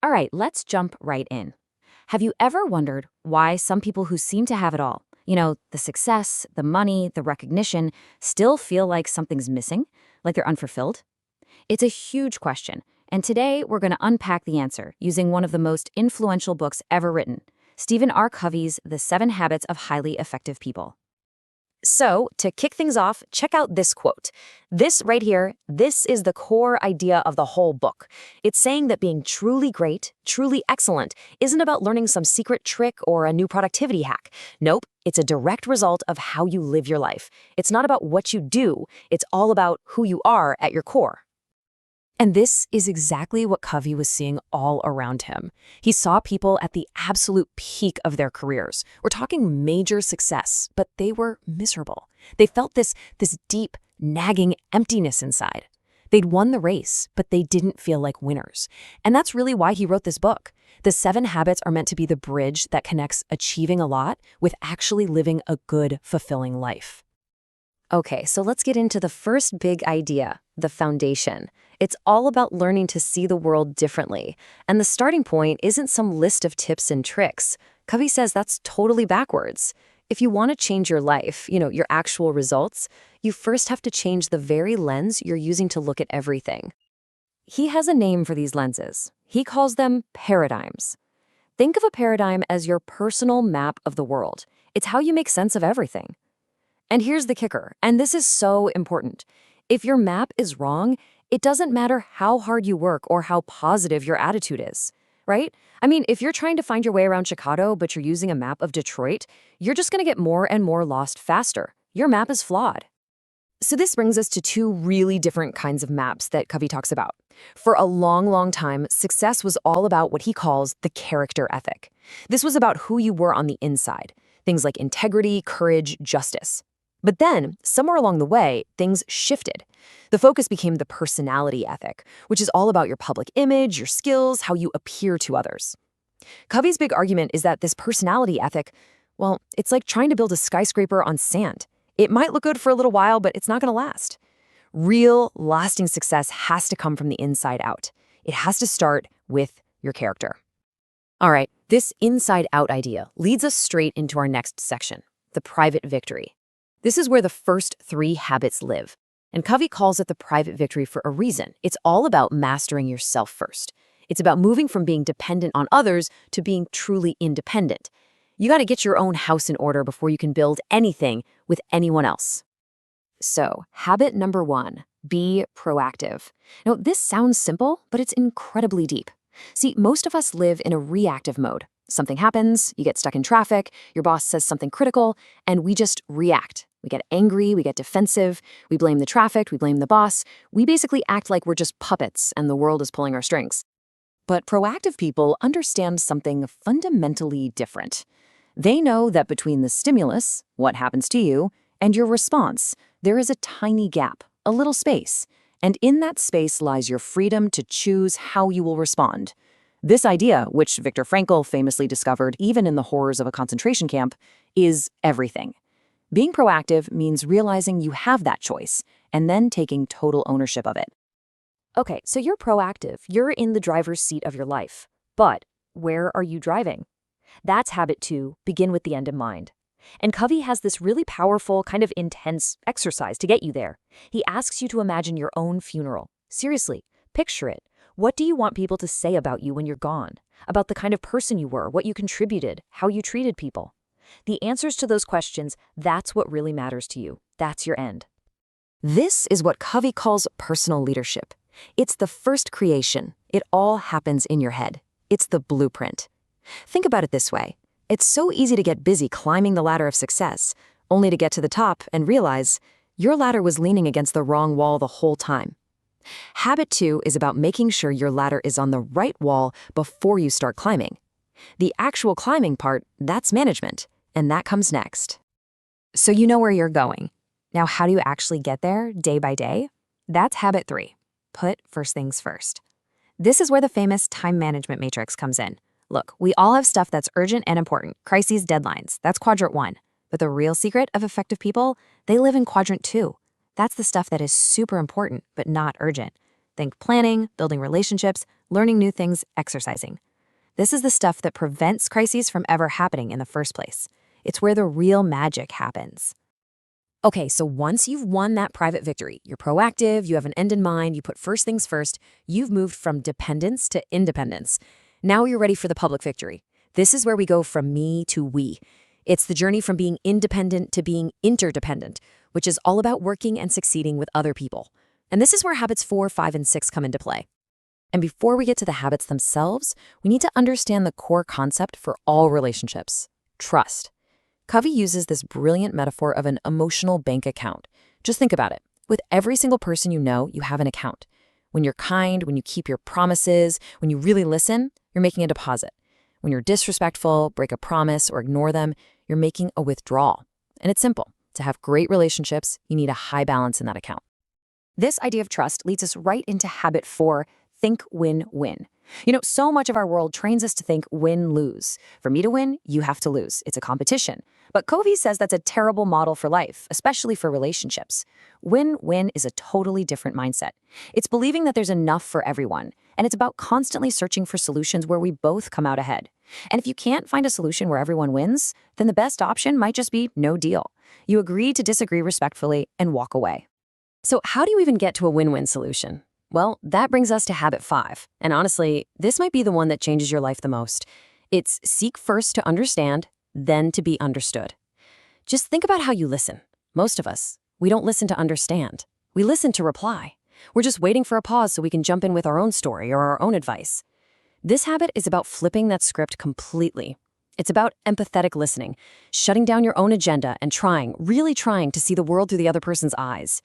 All right, let's jump right in. Have you ever wondered why some people who seem to have it all, the success, the money, the recognition, still feel like something's missing, like they're unfulfilled? It's a huge question, and today we're going to unpack the answer using one of the most influential books ever written, Stephen R. Covey's The 7 Habits of Highly Effective People. So, to kick things off, check out this quote. This right here, this is the core idea of the whole book. It's saying that being truly great, truly excellent, isn't about learning some secret trick or a new productivity hack. Nope, it's a direct result of how you live your life. It's not about what you do, it's all about who you are at your core. And this is exactly what Covey was seeing all around him. He saw people at the absolute peak of their careers. We're talking major success, but they were miserable. They felt this deep, nagging emptiness inside. They'd won the race, but they didn't feel like winners. And that's really why he wrote this book. The 7 habits are meant to be the bridge that connects achieving a lot with actually living a good, fulfilling life. Okay, so let's get into the first big idea, the foundation. It's all about learning to see the world differently. And the starting point isn't some list of tips and tricks. Covey says that's totally backwards. If you want to change your life, your actual results, you first have to change the very lens you're using to look at everything. He has a name for these lenses. He calls them paradigms. Think of a paradigm as your personal map of the world. It's how you make sense of everything. And here's the kicker, and this is so important. If your map is wrong, it doesn't matter how hard you work or how positive your attitude is, right? I mean, if you're trying to find your way around Chicago, but you're using a map of Detroit, you're just going to get more and more lost faster. Your map is flawed. So this brings us to 2 really different kinds of maps that Covey talks about. For a long, long time, success was all about what he calls the character ethic. This was about who you were on the inside, things like integrity, courage, justice. But then, somewhere along the way, things shifted. The focus became the personality ethic, which is all about your public image, your skills, how you appear to others. Covey's big argument is that this personality ethic, well, it's like trying to build a skyscraper on sand. It might look good for a little while, but it's not going to last. Real, lasting success has to come from the inside out. It has to start with your character. All right, this inside-out idea leads us straight into our next section, the private victory. This is where the first 3 habits live. And Covey calls it the private victory for a reason. It's all about mastering yourself first. It's about moving from being dependent on others to being truly independent. You got to get your own house in order before you can build anything with anyone else. So, habit number 1, be proactive. Now, this sounds simple, but it's incredibly deep. See, most of us live in a reactive mode. Something happens, you get stuck in traffic, your boss says something critical, and we just react. We get angry, we get defensive, we blame the traffic, we blame the boss. We basically act like we're just puppets and the world is pulling our strings. But proactive people understand something fundamentally different. They know that between the stimulus, what happens to you, and your response, there is a tiny gap, a little space. And in that space lies your freedom to choose how you will respond. This idea, which Viktor Frankl famously discovered even in the horrors of a concentration camp, is everything. Being proactive means realizing you have that choice and then taking total ownership of it. Okay, so you're proactive. You're in the driver's seat of your life. But where are you driving? That's habit 2, begin with the end in mind. And Covey has this really powerful, kind of intense exercise to get you there. He asks you to imagine your own funeral. Seriously, picture it. What do you want people to say about you when you're gone? About the kind of person you were, what you contributed, how you treated people? The answers to those questions, that's what really matters to you. That's your end. This is what Covey calls personal leadership. It's the first creation. It all happens in your head. It's the blueprint. Think about it this way. It's so easy to get busy climbing the ladder of success, only to get to the top and realize your ladder was leaning against the wrong wall the whole time. Habit 2 is about making sure your ladder is on the right wall before you start climbing. The actual climbing part, that's management, and that comes next. So you know where you're going. Now, how do you actually get there day by day? That's habit 3. Put first things first. This is where the famous time management matrix comes in. Look, we all have stuff that's urgent and important, crises, deadlines. That's quadrant 1. But the real secret of effective people, they live in quadrant 2. That's the stuff that is super important, but not urgent. Think planning, building relationships, learning new things, exercising. This is the stuff that prevents crises from ever happening in the first place. It's where the real magic happens. Okay, so once you've won that private victory, you're proactive, you have an end in mind, you put first things first, you've moved from dependence to independence. Now you're ready for the public victory. This is where we go from me to we. It's the journey from being independent to being interdependent, which is all about working and succeeding with other people. And this is where habits 4, 5, and 6 come into play. And before we get to the habits themselves, we need to understand the core concept for all relationships: trust. Covey uses this brilliant metaphor of an emotional bank account. Just think about it. With every single person you know, you have an account. When you're kind, when you keep your promises, when you really listen, you're making a deposit. When you're disrespectful, break a promise, or ignore them, you're making a withdrawal. And it's simple. To have great relationships, you need a high balance in that account. This idea of trust leads us right into habit 4, think win-win. So much of our world trains us to think win-lose. For me to win, you have to lose. It's a competition. But Covey says that's a terrible model for life, especially for relationships. Win-win is a totally different mindset. It's believing that there's enough for everyone, and it's about constantly searching for solutions where we both come out ahead. And if you can't find a solution where everyone wins, then the best option might just be no deal. You agree to disagree respectfully and walk away. So how do you even get to a win-win solution? Well, that brings us to habit 5. And honestly, this might be the one that changes your life the most. It's seek first to understand, then to be understood. Just think about how you listen. Most of us, we don't listen to understand. We listen to reply. We're just waiting for a pause so we can jump in with our own story or our own advice. This habit is about flipping that script completely. It's about empathetic listening, shutting down your own agenda and really trying to see the world through the other person's eyes.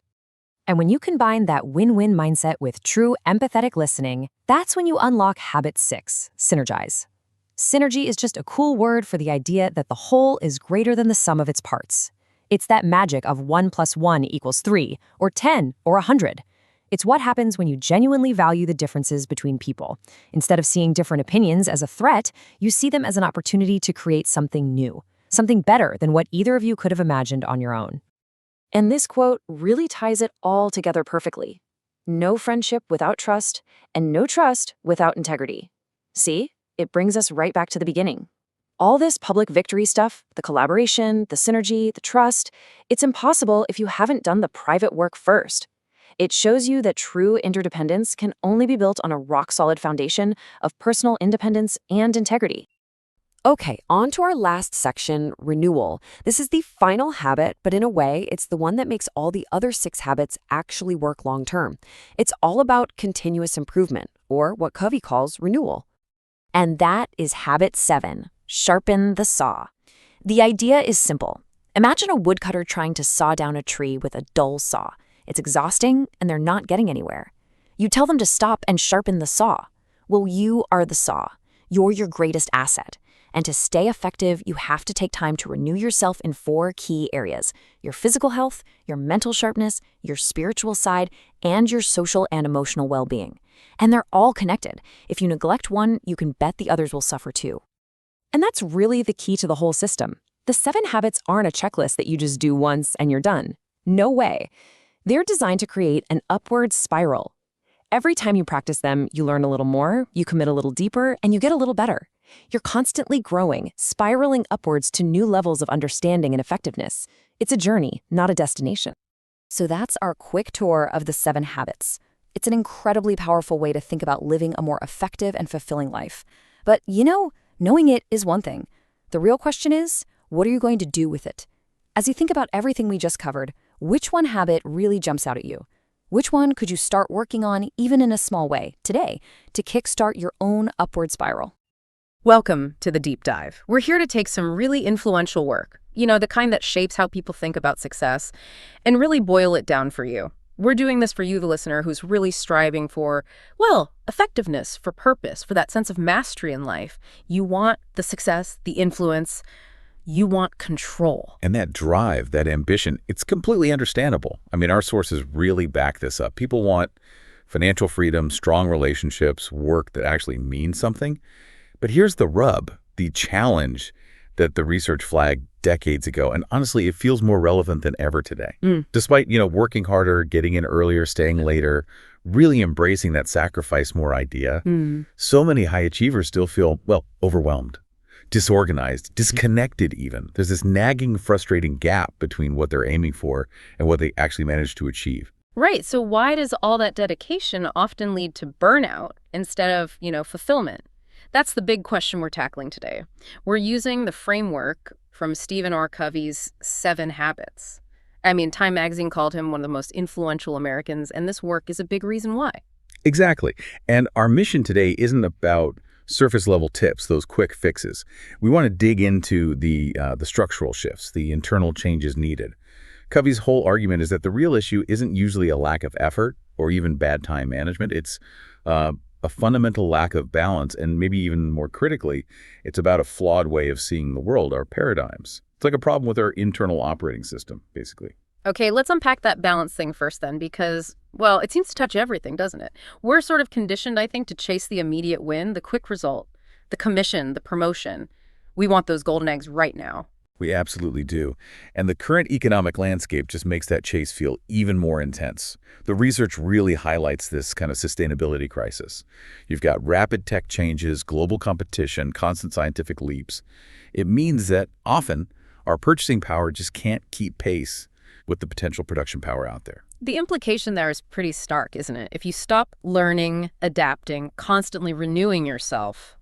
And when you combine that win-win mindset with true empathetic listening, that's when you unlock habit 6, synergize. Synergy is just a cool word for the idea that the whole is greater than the sum of its parts. It's that magic of 1 + 1 = 3, or 10, or 100. It's what happens when you genuinely value the differences between people. Instead of seeing different opinions as a threat, you see them as an opportunity to create something new, something better than what either of you could have imagined on your own. And this quote really ties it all together perfectly. No friendship without trust, and no trust without integrity. See? It brings us right back to the beginning. All this public victory stuff, the collaboration, the synergy, the trust, it's impossible if you haven't done the private work first. It shows you that true interdependence can only be built on a rock-solid foundation of personal independence and integrity. Okay, on to our last section, renewal. This is the final habit, but in a way, it's the one that makes all the other 6 habits actually work long-term. It's all about continuous improvement, or what Covey calls renewal. And that is habit 7, sharpen the saw. The idea is simple. Imagine a woodcutter trying to saw down a tree with a dull saw. It's exhausting, and they're not getting anywhere. You tell them to stop and sharpen the saw. Well, you are the saw. You're your greatest asset. And to stay effective, you have to take time to renew yourself in 4 key areas: your physical health, your mental sharpness, your spiritual side, and your social and emotional well-being. And they're all connected. If you neglect one, you can bet the others will suffer too. And that's really the key to the whole system. The 7 habits aren't a checklist that you just do once and you're done. No way. They're designed to create an upward spiral. Every time you practice them, you learn a little more, you commit a little deeper, and you get a little better. You're constantly growing, spiraling upwards to new levels of understanding and effectiveness. It's a journey, not a destination. So that's our quick tour of the 7 habits. It's an incredibly powerful way to think about living a more effective and fulfilling life. But knowing it is one thing. The real question is, what are you going to do with it? As you think about everything we just covered, which one habit really jumps out at you? Which one could you start working on, even in a small way, today, to kickstart your own upward spiral? Welcome to the Deep Dive. We're here to take some really influential work, the kind that shapes how people think about success, and really boil it down for you. We're doing this for you, the listener, who's really striving for, effectiveness, for purpose, for that sense of mastery in life. You want the success, the influence. You want control. And that drive, that ambition, it's completely understandable. I mean, our sources really back this up. People want financial freedom, strong relationships, work that actually means something. But here's the rub, the challenge that the research flagged decades ago. And honestly, it feels more relevant than ever today. Despite, working harder, getting in earlier, staying later, really embracing that sacrifice more idea, so many high achievers still feel, well, overwhelmed, disorganized, disconnected even. There's this nagging, frustrating gap between what they're aiming for and what they actually manage to achieve. Right. So why does all that dedication often lead to burnout instead of, fulfillment? That's the big question we're tackling today. We're using the framework from Stephen R. Covey's 7 Habits. I mean, Time magazine called him one of the most influential Americans, and this work is a big reason why. Exactly. And our mission today isn't about surface-level tips, those quick fixes. We want to dig into the structural shifts, the internal changes needed. Covey's whole argument is that the real issue isn't usually a lack of effort or even bad time management. It's a fundamental lack of balance, and maybe even more critically, it's about a flawed way of seeing the world, our paradigms. It's like a problem with our internal operating system, basically. Okay, let's unpack that balance thing first then, because, well, it seems to touch everything, doesn't it? We're sort of conditioned, I think, to chase the immediate win, the quick result, the commission, the promotion. We want those golden eggs right now. We absolutely do. And the current economic landscape just makes that chase feel even more intense. The research really highlights this kind of sustainability crisis. You've got rapid tech changes, global competition, constant scientific leaps. It means that often our purchasing power just can't keep pace with the potential production power out there. The implication there is pretty stark, isn't it? If you stop learning, adapting, constantly renewing yourself,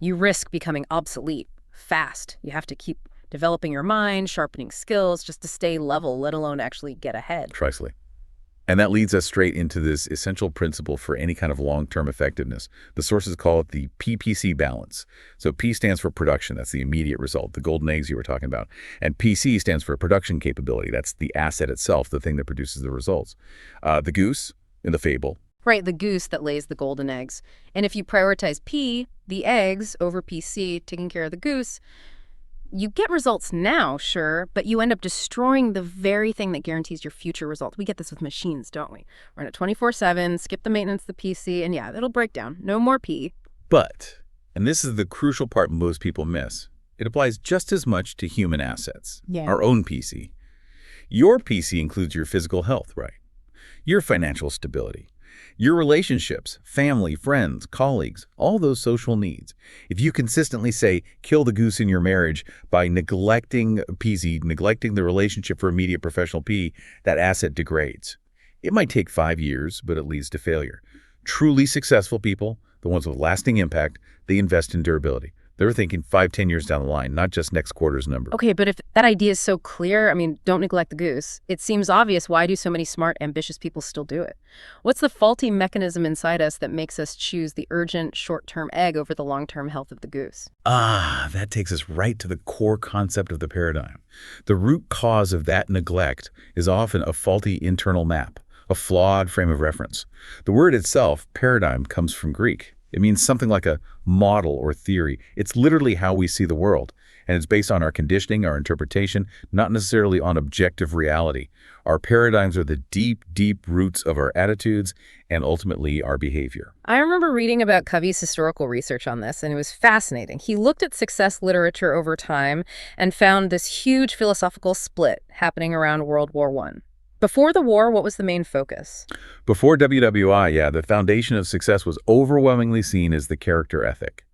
you risk becoming obsolete fast. You have to keep developing your mind, sharpening skills just to stay level, let alone actually get ahead. Precisely. And that leads us straight into this essential principle for any kind of long-term effectiveness. The sources call it the PPC balance. So P stands for production. That's the immediate result, the golden eggs you were talking about. And PC stands for production capability. That's the asset itself, the thing that produces the results. The goose in the fable. Right, the goose that lays the golden eggs. And if you prioritize P, the eggs, over PC, taking care of the goose, you get results now, sure, but you end up destroying the very thing that guarantees your future results. We get this with machines, don't we? Run it 24/7, skip the maintenance of the PC, and yeah, it'll break down. No more P. But, and this is the crucial part most people miss, it applies just as much to human assets, our own PC. Your PC includes your physical health, right? Your financial stability, your relationships, family, friends, colleagues, all those social needs. If you consistently say, kill the goose in your marriage by neglecting PC, neglecting the relationship for immediate professional P, that asset degrades. It might take 5 years, but it leads to failure. Truly successful people, the ones with lasting impact, they invest in durability. They're thinking 5-10 years down the line, not just next quarter's number. Okay, but if that idea is so clear, I mean, don't neglect the goose. It seems obvious. Why do so many smart, ambitious people still do it? What's the faulty mechanism inside us that makes us choose the urgent, short-term egg over the long-term health of the goose? That takes us right to the core concept of the paradigm. The root cause of that neglect is often a faulty internal map, a flawed frame of reference. The word itself, paradigm, comes from Greek. It means something like a model or theory. It's literally how we see the world, and it's based on our conditioning, our interpretation, not necessarily on objective reality. Our paradigms are the deep, deep roots of our attitudes and ultimately our behavior. I remember reading about Covey's historical research on this, and it was fascinating. He looked at success literature over time and found this huge philosophical split happening around World War I. Before the war, what was the main focus? Before WWI, the foundation of success was overwhelmingly seen as the character ethic.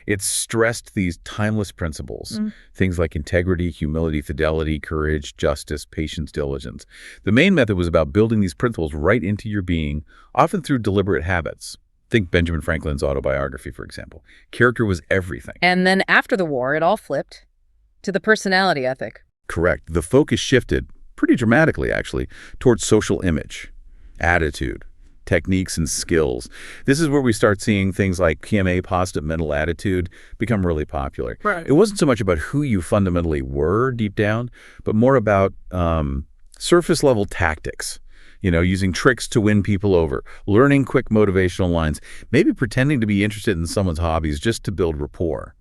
It stressed these timeless principles, things like integrity, humility, fidelity, courage, justice, patience, diligence. The main method was about building these principles right into your being, often through deliberate habits. Think Benjamin Franklin's autobiography, for example. Character was everything. And then after the war, it all flipped to the personality ethic. Correct. The focus shifted pretty dramatically, actually, towards social image, attitude, techniques, and skills. This is where we start seeing things like PMA, positive mental attitude, become really popular. Right. It wasn't so much about who you fundamentally were deep down, but more about surface-level tactics, using tricks to win people over, learning quick motivational lines, maybe pretending to be interested in someone's hobbies just to build rapport.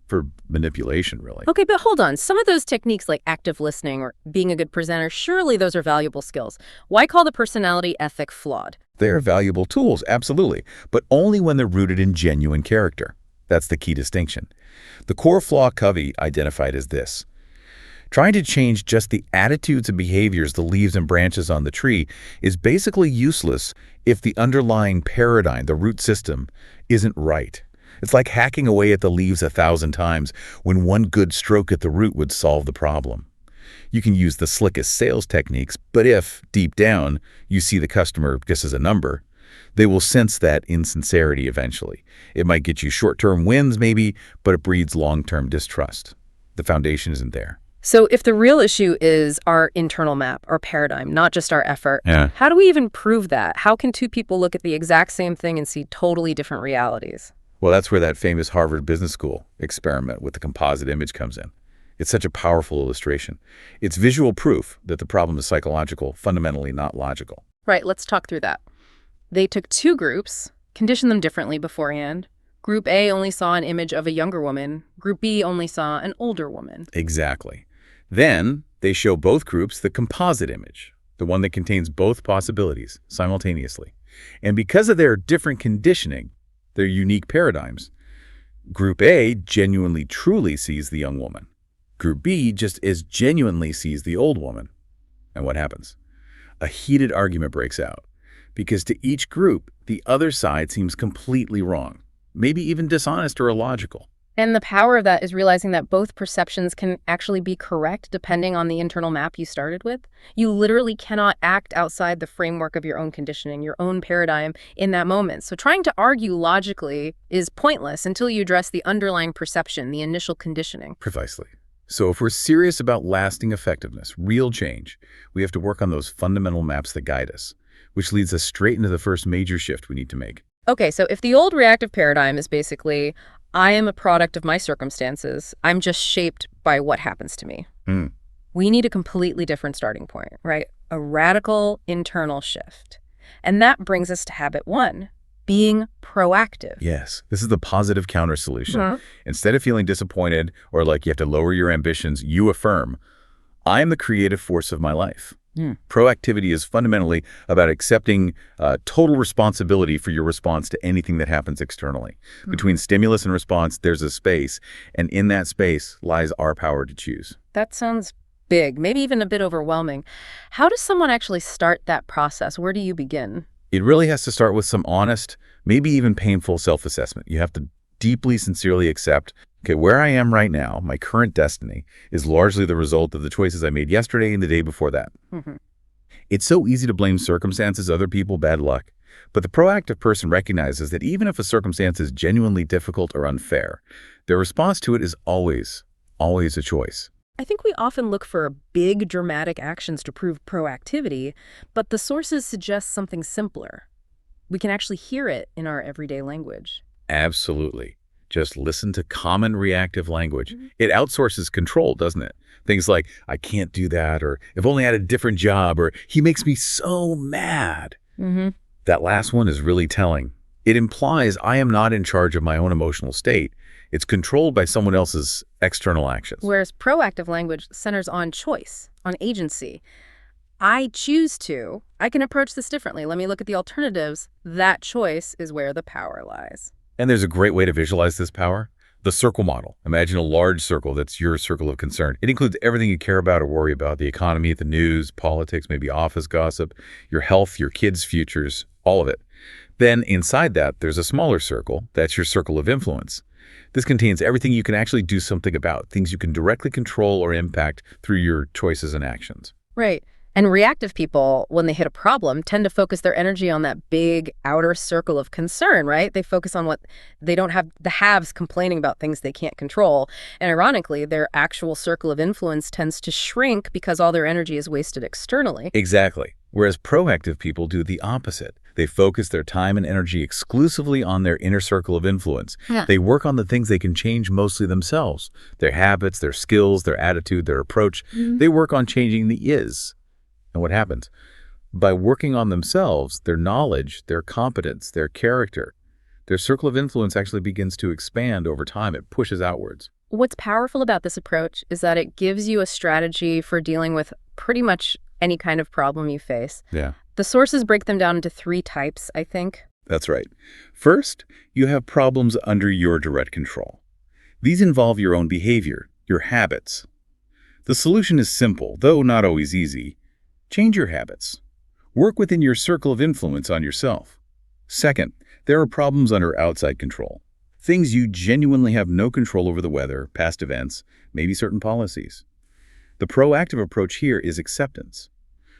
For manipulation, really. Okay, but hold on. Some of those techniques like active listening or being a good presenter, surely those are valuable skills. Why call the personality ethic flawed? They are valuable tools, absolutely, but only when they're rooted in genuine character. That's the key distinction. The core flaw Covey identified is this. Trying to change just the attitudes and behaviors, the leaves and branches on the tree, is basically useless if the underlying paradigm, the root system, isn't right. It's like hacking away at the leaves 1,000 times when one good stroke at the root would solve the problem. You can use the slickest sales techniques, but if, deep down, you see the customer just as a number, they will sense that insincerity eventually. It might get you short-term wins maybe, but it breeds long-term distrust. The foundation isn't there. So if the real issue is our internal map, our paradigm, not just our effort, Yeah. how do we even prove that? How can two people look at the exact same thing and see totally different realities? Well, that's where that famous Harvard Business School experiment with the composite image comes in. It's such a powerful illustration. It's visual proof that the problem is psychological, fundamentally not logical. Right, let's talk through that. They took two groups, conditioned them differently beforehand. Group A only saw an image of a younger woman. Group B only saw an older woman. Exactly. Then they show both groups the composite image, the one that contains both possibilities simultaneously. And because of their different conditioning, their unique paradigms, Group A genuinely truly sees the young woman. Group B just as genuinely sees the old woman. And what happens? A heated argument breaks out, because to each group, the other side seems completely wrong, maybe even dishonest or illogical. And the power of that is realizing that both perceptions can actually be correct depending on the internal map you started with. You literally cannot act outside the framework of your own conditioning, your own paradigm in that moment. So trying to argue logically is pointless until you address the underlying perception, the initial conditioning. Precisely. So if we're serious about lasting effectiveness, real change, we have to work on those fundamental maps that guide us, which leads us straight into the first major shift we need to make. Okay, so if the old reactive paradigm is basically, I am a product of my circumstances, I'm just shaped by what happens to me. We need a completely different starting point, right? A radical internal shift. And that brings us to habit one, being proactive. Yes, this is the positive counter solution. Instead of feeling disappointed or like you have to lower your ambitions, you affirm, I am the creative force of my life. Proactivity is fundamentally about accepting total responsibility for your response to anything that happens externally. Between stimulus and response, there's a space, and in that space lies our power to choose. That sounds big, maybe even a bit overwhelming. How does someone actually start that process? Where do you begin? It really has to start with some honest, maybe even painful self-assessment. You have to deeply, sincerely accept, okay, where I am right now, my current destiny, is largely the result of the choices I made yesterday and the day before that. It's so easy to blame circumstances, other people, bad luck. But the proactive person recognizes that even if a circumstance is genuinely difficult or unfair, their response to it is always a choice. I think we often look for big, dramatic actions to prove proactivity, but the sources suggest something simpler. We can actually hear it in our everyday language. Absolutely. Just listen to common reactive language. It outsources control, doesn't it? Things like, I can't do that, or if only I had a different job, or he makes me so mad. That last one is really telling. It implies I am not in charge of my own emotional state. It's controlled by someone else's external actions. Whereas proactive language centers on choice, on agency. I choose to. I can approach this differently. Let me look at the alternatives. That choice is where the power lies. And there's a great way to visualize this power. The circle model. Imagine a large circle that's your circle of concern. It includes everything you care about or worry about, the economy, the news, politics, maybe office gossip, your health, your kids' futures, all of it. Then inside that, there's a smaller circle. That's your circle of influence. This contains everything you can actually do something about, things you can directly control or impact through your choices and actions. Right. And reactive people, when they hit a problem, tend to focus their energy on that big outer circle of concern, right? They focus on what they don't have, the haves complaining about things they can't control. And ironically, their actual circle of influence tends to shrink because all their energy is wasted externally. Exactly. Whereas proactive people do the opposite. They focus their time and energy exclusively on their inner circle of influence. They work on the things they can change mostly themselves. Their habits, their skills, their attitude, their approach. They work on changing the is. And what happens? By working on themselves, their knowledge, their competence, their character, their circle of influence actually begins to expand over time. It pushes outwards. What's powerful about this approach is that it gives you a strategy for dealing with pretty much any kind of problem you face. Yeah. The sources break them down into 3 types, I think. That's right. First, you have problems under your direct control. These involve your own behavior, your habits. The solution is simple, though not always easy. Change your habits. Work within your circle of influence on yourself. Second, there are problems under outside control. Things you genuinely have no control over: the weather, past events, maybe certain policies. The proactive approach here is acceptance.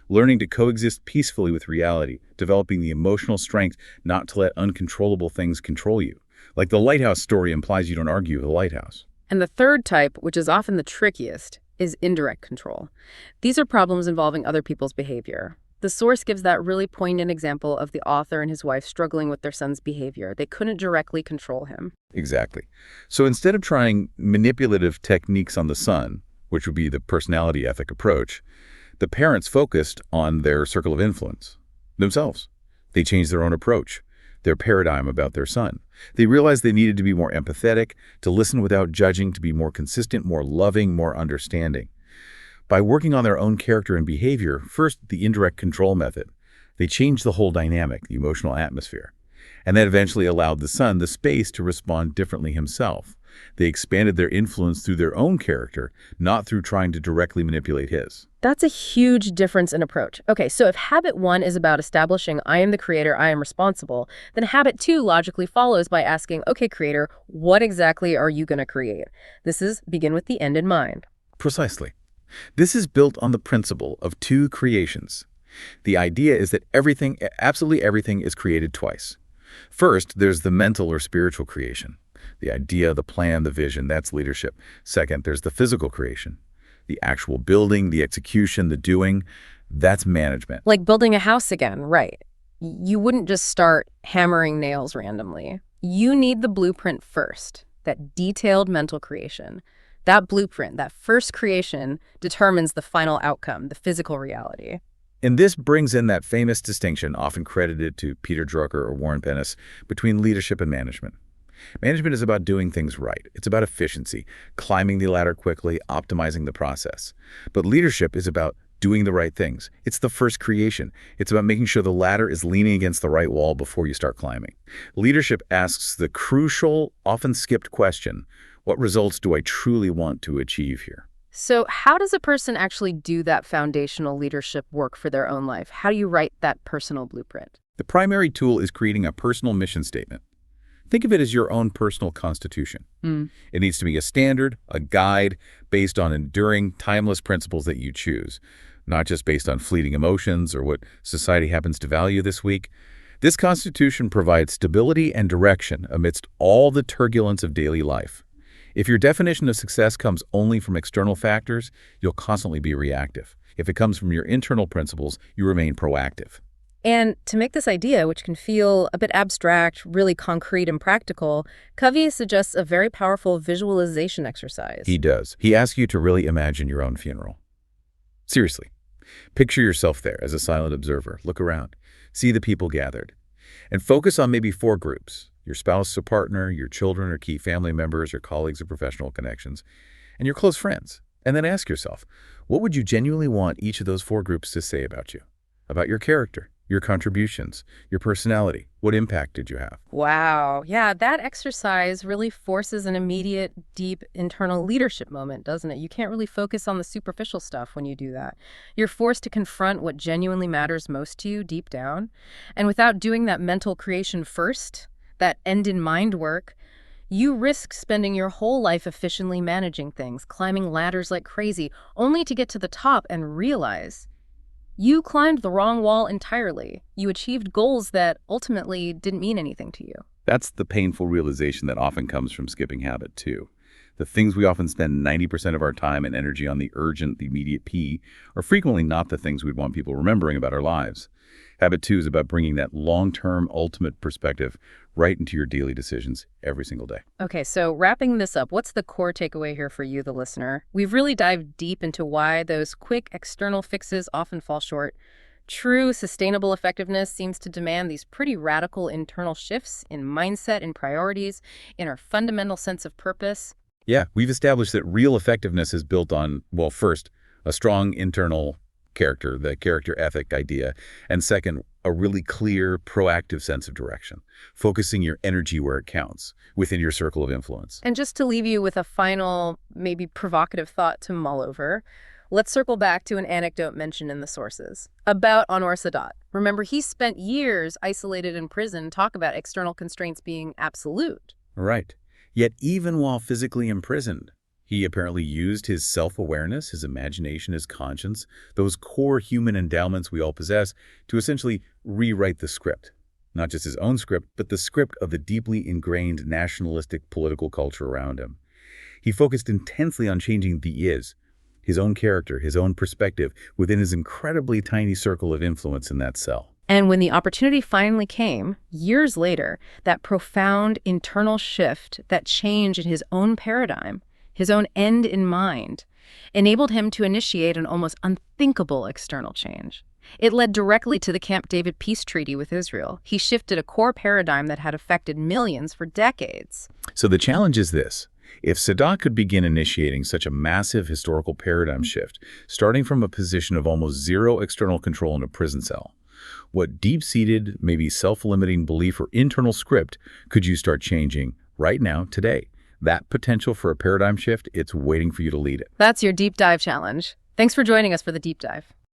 Learning to coexist peacefully with reality, developing the emotional strength not to let uncontrollable things control you. Like the lighthouse story implies, you don't argue with the lighthouse. And the third type, which is often the trickiest, is indirect control. These are problems involving other people's behavior. The source gives that really poignant example of the author and his wife struggling with their son's behavior. They couldn't directly control him. Exactly. So instead of trying manipulative techniques on the son, which would be the personality ethic approach, the parents focused on their circle of influence, themselves. They changed their own approach, their paradigm about their son. They realized they needed to be more empathetic, to listen without judging, to be more consistent, more loving, more understanding. By working on their own character and behavior, first the indirect control method, they changed the whole dynamic, the emotional atmosphere. And that eventually allowed the son the space to respond differently himself. They expanded their influence through their own character, not through trying to directly manipulate his. That's a huge difference in approach. Okay, so if habit 1 is about establishing I am the creator, I am responsible, then habit 2 logically follows by asking, okay, creator, what exactly are you going to create? This is begin with the end in mind. Precisely. This is built on the principle of two creations. The idea is that everything, absolutely everything, is created twice. First, there's the mental or spiritual creation. The idea, the plan, the vision, that's leadership. Second, there's the physical creation. The actual building, the execution, the doing, that's management. Like building a house again, right? You wouldn't just start hammering nails randomly. You need the blueprint first, that detailed mental creation. That blueprint, that first creation, determines the final outcome, the physical reality. And this brings in that famous distinction, often credited to Peter Drucker or Warren Bennis, between leadership and management. Management is about doing things right. It's about efficiency, climbing the ladder quickly, optimizing the process. But leadership is about doing the right things. It's the first creation. It's about making sure the ladder is leaning against the right wall before you start climbing. Leadership asks the crucial, often skipped question, what results do I truly want to achieve here? So how does a person actually do that foundational leadership work for their own life? How do you write that personal blueprint? The primary tool is creating a personal mission statement. Think of it as your own personal constitution. It needs to be a standard, a guide, based on enduring, timeless principles that you choose, not just based on fleeting emotions or what society happens to value this week. This constitution provides stability and direction amidst all the turbulence of daily life. If your definition of success comes only from external factors, you'll constantly be reactive. If it comes from your internal principles, you remain proactive. And to make this idea, which can feel a bit abstract, really concrete and practical, Covey suggests a very powerful visualization exercise. He does. He asks you to really imagine your own funeral. Seriously. Picture yourself there as a silent observer. Look around. See the people gathered. And focus on maybe 4 groups. Your spouse or partner, your children or key family members, your colleagues or professional connections, and your close friends. And then ask yourself, what would you genuinely want each of those 4 groups to say about you? About your character, your contributions, your personality. What impact did you have? Wow. Yeah, that exercise really forces an immediate, deep internal leadership moment, doesn't it? You can't really focus on the superficial stuff when you do that. You're forced to confront what genuinely matters most to you deep down. And without doing that mental creation first, that end-in-mind work, you risk spending your whole life efficiently managing things, climbing ladders like crazy, only to get to the top and realize you climbed the wrong wall entirely. You achieved goals that ultimately didn't mean anything to you. That's the painful realization that often comes from skipping habit 2. The things we often spend 90% of our time and energy on, the urgent, the immediate P, are frequently not the things we'd want people remembering about our lives. Habit 2 is about bringing that long-term, ultimate perspective right into your daily decisions every single day. Okay, so wrapping this up, what's the core takeaway here for you, the listener? We've really dived deep into why those quick external fixes often fall short. True sustainable effectiveness seems to demand these pretty radical internal shifts in mindset and priorities, in our fundamental sense of purpose. Yeah, we've established that real effectiveness is built on, well, first, a strong internal character, the character ethic idea. And second, a really clear, proactive sense of direction, focusing your energy where it counts, within your circle of influence. And just to leave you with a final, maybe provocative thought to mull over, let's circle back to an anecdote mentioned in the sources about Anwar Sadat. Remember, he spent years isolated in prison, talk about external constraints being absolute. Right. Yet even while physically imprisoned, he apparently used his self-awareness, his imagination, his conscience, those core human endowments we all possess, to essentially rewrite the script. Not just his own script, but the script of the deeply ingrained nationalistic political culture around him. He focused intensely on changing the is, his own character, his own perspective, within his incredibly tiny circle of influence in that cell. And when the opportunity finally came, years later, that profound internal shift, that change in his own paradigm, his own end in mind, enabled him to initiate an almost unthinkable external change. It led directly to the Camp David peace treaty with Israel. He shifted a core paradigm that had affected millions for decades. So the challenge is this. If Sadat could begin initiating such a massive historical paradigm shift, starting from a position of almost zero external control in a prison cell, what deep-seated, maybe self-limiting belief or internal script could you start changing right now, today? That potential for a paradigm shift, it's waiting for you to lead it. That's your deep dive challenge. Thanks for joining us for the deep dive.